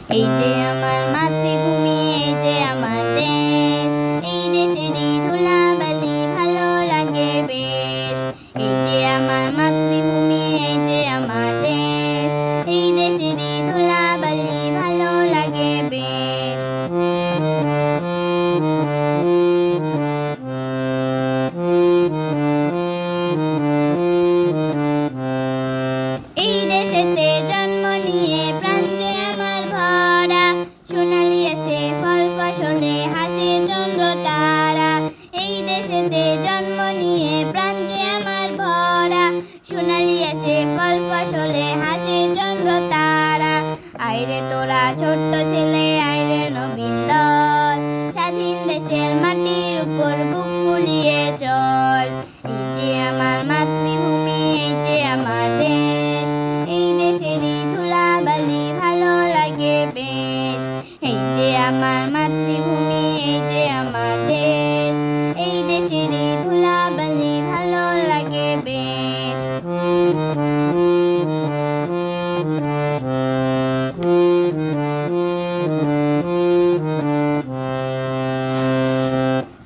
এই যে আমার মাতৃভূমি, এই যে আমার দেশ, এই দেশেরই ধুলাবালি ভালো লাগে বেশ। এই যে আমার মাতৃভূমি, এই যে আমার দেশ, এই দেশেরই ধুলাবালি ভালো লাগে বেশ। এই দেশেতে জন্ম নিয়ে প্রাণ যে আমার ভরা, সোনালি আসে ফল ফসলে হাসে চন্দ্র তারা। এই দেশেতে জন্ম নিয়ে প্রাণ যে আমার ভরা, সোনালি আসে ফল ফসলে হাসে চন্দ্র তারা। আইরে তোরা ছোট্ট ছেলে, আইরে নবীন দল, স্বাধীন দেশের মাটির উপর বুক ফুলিয়ে চল। এই যে আমার মাতৃভূমি, এই যে আমার দেশ, এই দেশেরই ধুলাবালি ভালো লাগে বেশ। এই যে আমার মাতৃভূমি, এই যে আমার দেশ, এই দেশেরই ধুলাবালি ভালো লাগে বেশ।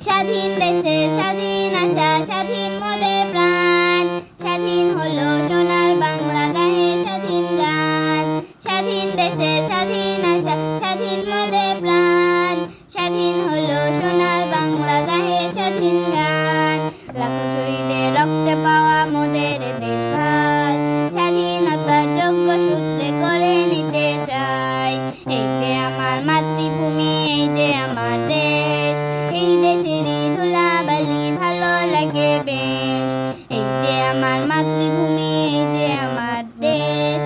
স্বাধীন দেশে স্বাধীন আশা, স্বাধীন মোদের প্রাণ, স্বাধীন হলো সোনার বাংলা গাহে স্বাধীন গান। স্বাধীন দেশে স্বাধীন আশা, স্বাধীন মোদের প্রাণ, স্বাধীন হলো সোনার বাংলা গাহে স্বাধীন গান। লাখো শহীদের রক্তে পাওয়া মোদের দেশ ভার, স্বাধীনতার যোগ্য সূত্রে করে নিতে চাই। এই যে আমার মাতৃভূমি, এই যে আমার দেশ, এই দেশেরই ধুলাবালি ভালো লাগে বেশ। এই যে আমার মাতৃভূমি, এই যে আমার দেশ,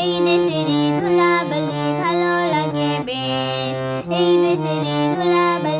এই দেশেরই ধুলাবালি ভালো লাগে বেশ। এই দেশেরই ধুলাবালি